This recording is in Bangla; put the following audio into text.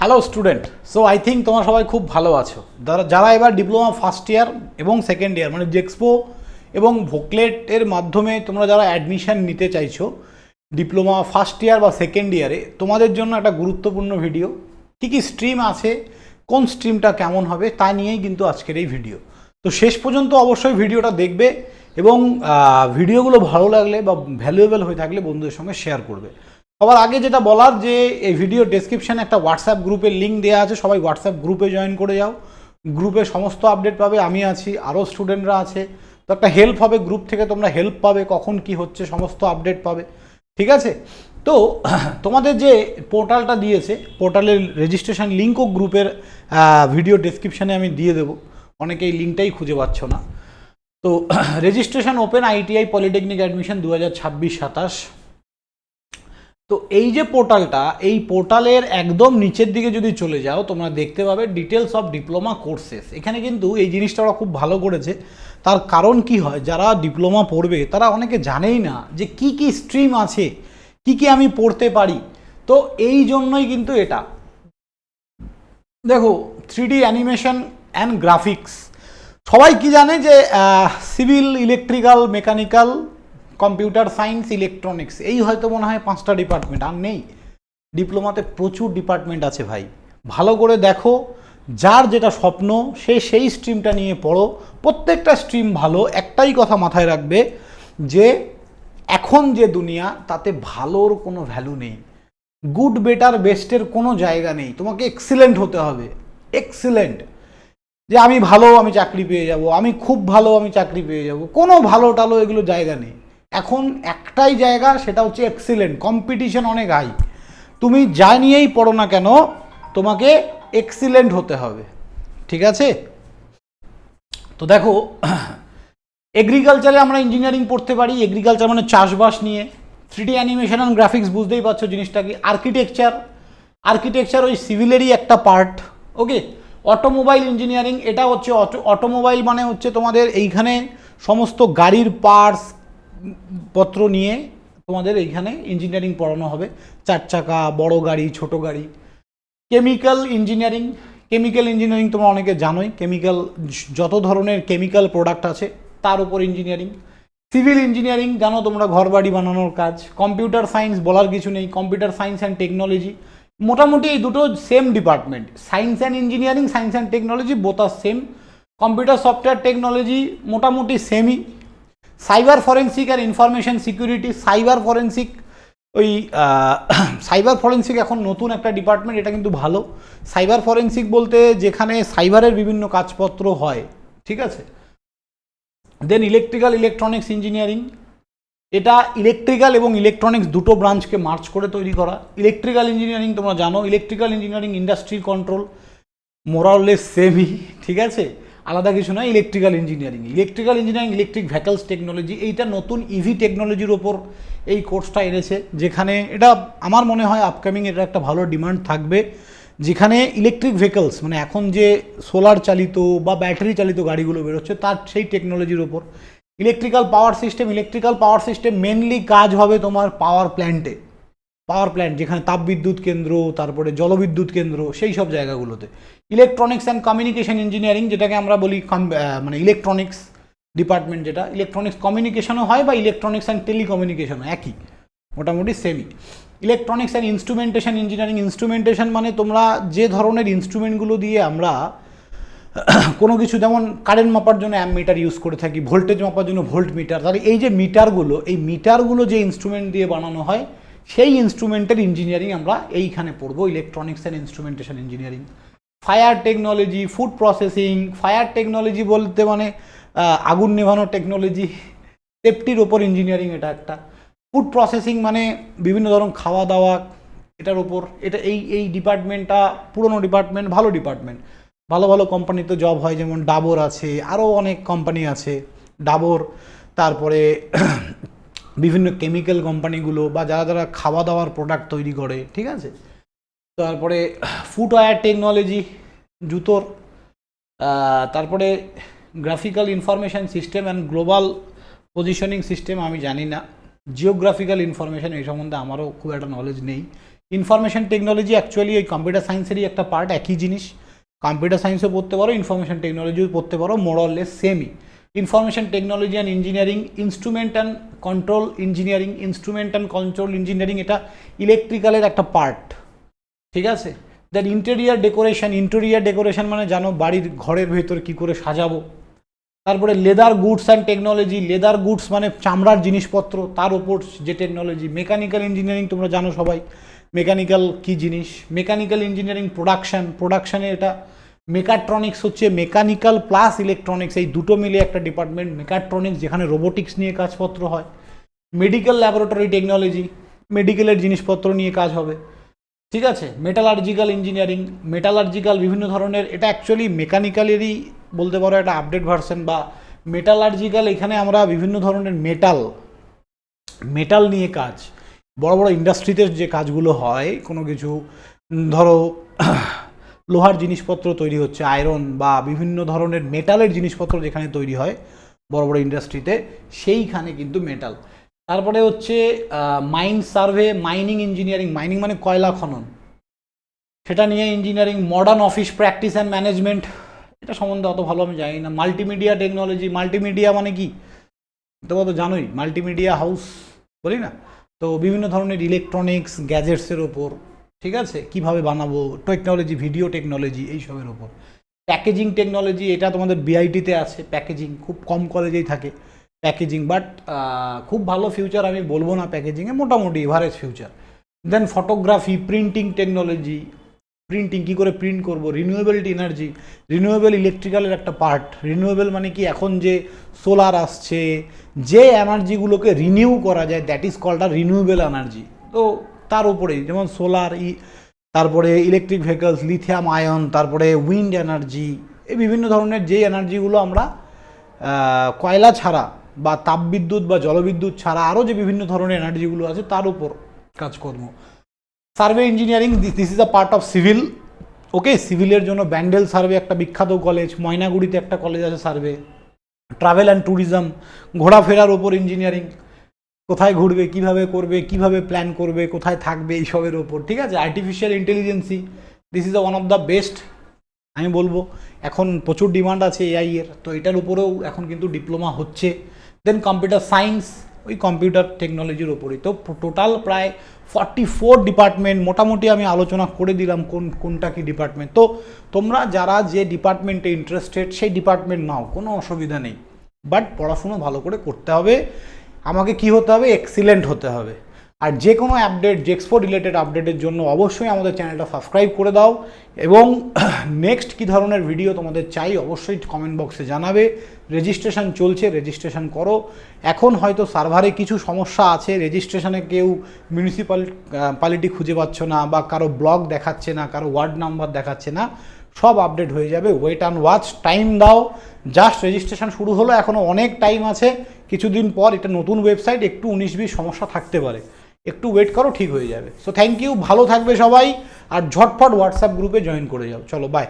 Hello student, so I think তোমরা সবাই খুব ভালো আছো। যারা এবার ডিপ্লোমা ফার্স্ট ইয়ার এবং সেকেন্ড ইয়ার মানে জেক্সপো এবং ভোকলেটের মাধ্যমে তোমরা যারা অ্যাডমিশন নিতে চাইছো ডিপ্লোমা ফার্স্ট ইয়ার বা সেকেন্ড ইয়ারে, তোমাদের জন্য একটা গুরুত্বপূর্ণ ভিডিও। কী কী স্ট্রিম আছে, কোন স্ট্রিমটা কেমন হবে তা নিয়েই কিন্তু আজকের এই ভিডিও। তো শেষ পর্যন্ত অবশ্যই ভিডিওটা দেখবে এবং ভিডিওগুলো ভালো লাগলে বা ভ্যালুয়েবল হয়ে থাকলে বন্ধুদের সঙ্গে শেয়ার করবে। সবার আগে যেটা বলার যে এই ভিডিও ডেসক্রিপশানে একটা হোয়াটসঅ্যাপ গ্রুপের লিঙ্ক দেওয়া আছে, সবাই হোয়াটসঅ্যাপ গ্রুপে জয়েন করে যাও। গ্রুপে সমস্ত আপডেট পাবে, আমি আছি, আরও স্টুডেন্টরা আছে। তো একটা হেল্প হবে, গ্রুপ থেকে তোমরা হেল্প পাবে, কখন কি হচ্ছে সমস্ত আপডেট পাবে, ঠিক আছে? তো তোমাদের যে পোর্টালটা দিয়েছে, পোর্টালের রেজিস্ট্রেশন লিঙ্কও গ্রুপের ভিডিও ডেসক্রিপশানে আমি দিয়ে দেবো, অনেকে এই লিঙ্কটাই খুঁজে পাচ্ছ না। তো registration open ITI polytechnic admission 2026-27। তো এই যে পোর্টালটা, এই পোর্টালের একদম নিচের দিকে যদি চলে যাও তোমরা দেখতে পাবে ডিটেলস অফ ডিপ্লোমা কোর্সেস। এখানে কিন্তু এই জিনিসটা ওরা খুব ভালো করেছে। তার কারণ কি হয়, যারা ডিপ্লোমা পড়বে তারা অনেকে জানেই না যে কি কি স্ট্রিম আছে, কি কি আমি পড়তে পারি। তো এই জন্যই কিন্তু এটা দেখো 3D অ্যানিমেশন অ্যান্ড গ্রাফিক্স। সবাই কি জানে যে civil, electrical, mechanical, computer science, electronics, এই হয়তো মনে হয় 5টা ডিপার্টমেন্ট, আর নেই। ডিপ্লোমাতে প্রচুর ডিপার্টমেন্ট আছে ভাই, ভালো করে দেখো। যার যেটা স্বপ্ন সে সেই স্ট্রিমটা নিয়ে পড়ো। প্রত্যেকটা স্ট্রিম ভালো। একটাই কথা মাথায় রাখবে যে এখন যে দুনিয়া, তাতে ভালোর কোনো ভ্যালু নেই। গুড, বেটার, বেস্টের কোনো জায়গা নেই। তোমাকে এক্সিলেন্ট হতে হবে, এক্সিলেন্ট। যে আমি ভালো, আমি চাকরি পেয়ে যাব, আমি খুব ভালো, আমি চাকরি পেয়ে যাব, কোনো ভালো টালো এগুলো জায়গা নেই। এখন একটাই জায়গা, সেটা হচ্ছে এক্সিলেন্ট। কম্পিটিশন অনেক হাই। তুমি যা নিয়েই পড়ো না কেন, তোমাকে এক্সিলেন্ট হতে হবে, ঠিক আছে? তো দেখো, এগ্রিকালচারে আমরা ইঞ্জিনিয়ারিং পড়তে পারি। এগ্রিকালচার মানে চাষবাস নিয়ে। 3D অ্যানিমেশন অ্যান্ড গ্রাফিক্স বুঝতেই পারছো জিনিসটা কি। আর্কিটেকচার, আর্কিটেকচার ওই সিভিলেরই একটা পার্ট, ওকে। অটোমোবাইল ইঞ্জিনিয়ারিং, এটা হচ্ছে অটোমোবাইল মানে হচ্ছে তোমাদের এইখানে সমস্ত গাড়ির পার্টস পত্র নিয়ে তোমাদের এইখানে ইঞ্জিনিয়ারিং পড়ানো হবে। 4 চাকা, বড় গাড়ি, ছোট গাড়ি। কেমিক্যাল ইঞ্জিনিয়ারিং, কেমিক্যাল ইঞ্জিনিয়ারিং তোমরা অনেকে জানোই। কেমিক্যাল, যত ধরনের কেমিক্যাল প্রোডাক্ট আছে তার উপর ইঞ্জিনিয়ারিং। সিভিল ইঞ্জিনিয়ারিং জানো তোমরা, ঘরবাড়ি বানানোর কাজ। কম্পিউটার সায়েন্স বলার কিছু নেই, কম্পিউটার সায়েন্স অ্যান্ড টেকনোলজি। মোটামুটি এই দুটো same department. Science and engineering, science and technology both are same. Computer software technology মোটামুটি সেমই। সাইবার ফরেন্সিক আর ইনফরমেশন সিকিউরিটি। সাইবার ফরেন্সিক, ওই সাইবার ফরেন্সিক এখন নতুন একটা ডিপার্টমেন্ট, এটা কিন্তু ভালো। সাইবার ফরেন্সিক বলতে যেখানে সাইবারের বিভিন্ন কাজপত্র হয়, ঠিক আছে। দেন ইলেকট্রিক্যাল ইলেকট্রনিক্স ইঞ্জিনিয়ারিং, এটা ইলেকট্রিক্যাল এবং ইলেকট্রনিক্স দুটো ব্রাঞ্চকে মার্চ করে তৈরি করা। ইলেকট্রিক্যাল ইঞ্জিনিয়ারিং তোমরা জানো, ইলেকট্রিক্যাল ইঞ্জিনিয়ারিং ইন্ডাস্ট্রি কন্ট্রোল, মোরাললেস সেমই, ঠিক আছে, আলাদা কিছু নয়। Electrical engineering, electrical engineering, electric vehicles technology, এইটা নতুন ইভি টেকনোলজির ওপর এই কোর্সটা এনেছে। যেখানে এটা আমার মনে হয় আপকামিং এটা একটা ভালো ডিমান্ড থাকবে, যেখানে ইলেকট্রিক ভেহিকলস মানে এখন যে সোলার চালিত বা ব্যাটারি চালিত গাড়িগুলো বেরোচ্ছে তার সেই টেকনোলজির ওপর। Electrical power system, electrical power system mainly কাজ হবে তোমার পাওয়ার প্ল্যান্টে। পাওয়ার প্ল্যান্ট যেখানে তাপবিদ্যুৎ কেন্দ্র, তারপরে জলবিদ্যুৎ কেন্দ্র, সেই সব জায়গাগুলোতে। ইলেকট্রনিক্স অ্যান্ড কমিউনিকেশন ইঞ্জিনিয়ারিং, যেটাকে আমরা বলি মানে ইলেকট্রনিক্স ডিপার্টমেন্ট, যেটা ইলেকট্রনিক্স কমিউনিকেশনও হয় বা ইলেকট্রনিক্স অ্যান্ড টেলিকমিউনিকেশনও একই, মোটামুটি সেমই। Electronics and instrumentation engineering, instrumentation মানে তোমরা যে ধরনের ইনস্ট্রুমেন্টগুলো দিয়ে আমরা কোনো কিছু, যেমন কারেন্ট মাপার জন্য অ্যামমিটার ইউজ করে থাকি, ভোল্টেজ মাপার জন্য ভোল্ট মিটার, তাহলে এই যে মিটারগুলো, এই মিটারগুলো যে ইনস্ট্রুমেন্ট দিয়ে বানানো হয় সেই ইনস্ট্রুমেন্টের ইঞ্জিনিয়ারিং আমরা এইখানে পড়বো, electronics and instrumentation engineering. Fire technology, food processing. Fire technology বলতে মানে আগুন নেভানোর টেকনোলজি, সেফটির ওপর ইঞ্জিনিয়ারিং এটা একটা। ফুড প্রসেসিং মানে বিভিন্ন ধরনের খাওয়া দাওয়া, এটার ওপর। এটা এই ডিপার্টমেন্টটা পুরনো ডিপার্টমেন্ট, ভালো ডিপার্টমেন্ট। ভালো ভালো কোম্পানিতে জব হয়, যেমন ডাবর আছে, আরও অনেক কোম্পানি আছে, ডাবর, তারপরে বিভিন্ন কেমিক্যাল কোম্পানিগুলো বা যারা যারা খাওয়া দাওয়ার প্রোডাক্ট তৈরি করে, ঠিক আছে। তারপরে ফুটওয়্যার টেকনোলজি, জুতোর। তারপরে graphical information system and global positioning system, আমি জানি না। জিওগ্রাফিক্যাল ইনফরমেশন, এই সম্বন্ধে আমারও খুব একটা নলেজ নেই। ইনফরমেশন টেকনোলজি অ্যাকচুয়ালি ওই কম্পিউটার সায়েন্সেরই একটা পার্ট, একই জিনিস। কম্পিউটার সায়েন্সও পড়তে পারো, ইনফরমেশন টেকনোলজিও পড়তে পারো, মোরলেস সেমই। Information technology and engineering, instrument and control engineering, instrument and control engineering এটা ইলেকট্রিক্যালের একটা পার্ট, ঠিক আছে। দেন ইন্টেরিয়ার ডেকোরেশন মানে জানো বাড়ির ঘরের ভেতর কি করে সাজাবো। তারপরে leather goods and technology, leather goods মানে চামড়ার জিনিসপত্র, তার ওপর যে টেকনোলজি। মেকানিক্যাল ইঞ্জিনিয়ারিং তোমরা জানো সবাই, মেকানিক্যাল কি জিনিস। মেকানিক্যাল ইঞ্জিনিয়ারিং প্রোডাকশানে এটা। মেকাট্রনিক্স হচ্ছে মেকানিক্যাল প্লাস ইলেকট্রনিক্স, এই দুটো মিলে একটা ডিপার্টমেন্ট মেকাট্রনিক্স, যেখানে রোবোটিক্স নিয়ে কাজপত্র হয়। মেডিকেল ল্যাবরেটরি টেকনোলজি, মেডিকেলের জিনিসপত্র নিয়ে কাজ হবে, ঠিক আছে। মেটালার্জিক্যাল ইঞ্জিনিয়ারিং, মেটালার্জিক্যাল বিভিন্ন ধরনের, এটা অ্যাকচুয়ালি মেকানিক্যালেরই বলতে পারো একটা আপডেট ভার্সন। বা মেটালার্জিক্যাল, এখানে আমরা বিভিন্ন ধরনের মেটাল নিয়ে কাজ, বড় বড় ইন্ডাস্ট্রিতে যে কাজগুলো হয়, কোনো কিছু ধরো লোহার জিনিসপত্র তৈরি হচ্ছে, আয়রন বা বিভিন্ন ধরনের মেটালের জিনিসপত্র যেখানে তৈরি হয় বড় বড় ইন্ডাস্ট্রিতে, সেইখানে কিন্তু মেটাল। তারপরে হচ্ছে mine survey, mining engineering, mining মানে কয়লা খনন, সেটা নিয়ে engineering. Modern office practice and management, এটা সম্বন্ধে অত ভালো আমি জানি না। মাল্টিমিডিয়া টেকনোলজি, মাল্টিমিডিয়া মানে কি তোমরা তো জানোই, মাল্টিমিডিয়া হাউস বলি না, তো বিভিন্ন ধরনের ইলেকট্রনিক্স গ্যাজেটসের ওপর, ঠিক আছে, কিভাবে বানাবো, টেকনোলজি, ভিডিও টেকনোলজি, এইসবের ওপর। প্যাকেজিং টেকনোলজি, এটা তোমাদের বিআইটিতে আছে, প্যাকেজিং খুব কম কলেজেই থাকে প্যাকেজিং, বাট খুব ভালো ফিউচার আমি বলবো না প্যাকেজিংয়ে, মোটামুটি এভারেজ ফিউচার। দেন ফটোগ্রাফি, প্রিন্টিং টেকনোলজি, প্রিন্টিং কী করে প্রিন্ট করবো। রিনিউয়েবল এনার্জি, রিনিউয়েবল ইলেকট্রিক্যালের একটা পার্ট। রিনিউয়েবল মানে কি, এখন যে সোলার আসছে, যে এনার্জিগুলোকে রিনিউ করা যায়, that is called a renewable energy. তো তার উপরেই যেমন সোলার, তারপরে ইলেকট্রিক ভেহিকলস, লিথিয়াম আয়ন, তারপরে উইন্ড এনার্জি, এই বিভিন্ন ধরনের যে এনার্জিগুলো আমরা কয়লা ছাড়া বা তাপবিদ্যুৎ বা জলবিদ্যুৎ ছাড়া আরও যে বিভিন্ন ধরনের এনার্জিগুলো আছে তার উপর কাজকর্ম। Survey engineering, this is a part of civil, okay. সিভিলের জন্য ব্যান্ডেল সার্ভে একটা বিখ্যাত কলেজ, ময়নাগুড়িতে একটা কলেজ আছে সার্ভে। ট্রাভেল অ্যান্ড ট্যুরিজম, ঘোরাফেরার ওপর ইঞ্জিনিয়ারিং, কোথায় ঘুরবে, কিভাবে করবে, কিভাবে প্ল্যান করবে, কোথায় থাকবে, এইসবের ওপর, ঠিক আছে। Artificial ইন্টেলিজেন্সি, this is one of the best, আমি বলবো এখন প্রচুর ডিমান্ড আছে এআই এর, তো এটার উপরেও এখন কিন্তু ডিপ্লোমা হচ্ছে। দেন কম্পিউটার সায়েন্স, ওই কম্পিউটার টেকনোলজির ওপরই। তো টোটাল প্রায় 44 ডিপার্টমেন্ট মোটামুটি আমি আলোচনা করে দিলাম কোনটা কি ডিপার্টমেন্ট। তো তোমরা যারা যে ডিপার্টমেন্টে ইন্টারেস্টেড সেই ডিপার্টমেন্ট নাও, কোনো অসুবিধা নেই, বাট পড়াশুনো ভালো করে করতে হবে। আমাকে কি হতে হবে, এক্সিলেন্ট হতে হবে। আর যে কোনো আপডেট, জেক্সপো রিলেটেড আপডেটের জন্য অবশ্যই আমাদের চ্যানেলটা সাবস্ক্রাইব করে দাও, এবং নেক্সট কী ধরনের ভিডিও তোমাদের চাই অবশ্যই কমেন্ট বক্সে জানাবে। রেজিস্ট্রেশন চলছে, রেজিস্ট্রেশন করো। এখন হয়তো সার্ভারে কিছু সমস্যা আছে, রেজিস্ট্রেশনে কেউ মিউনিসিপ্যালিটি খুঁজে পাচ্ছ না, বা কারো ব্লক দেখাচ্ছে না, কারো ওয়ার্ড নাম্বার দেখাচ্ছে না, সব আপডেট হয়ে যাবে। ওয়েট অ্যান্ড ওয়াচ, টাইম দাও, জাস্ট রেজিস্ট্রেশন শুরু হলো, এখনও অনেক টাইম আছে। কিছুদিন পর এটা নতুন ওয়েবসাইট, একটু 19-20 সমস্যা থাকতে পারে, একটু ওয়েট করো, ঠিক হয়ে যাবে। সো থ্যাংক ইউ, ভালো থাকবে সবাই, আর ঝটফট হোয়াটসঅ্যাপ গ্রুপে জয়েন করে যাও। চলো বাই।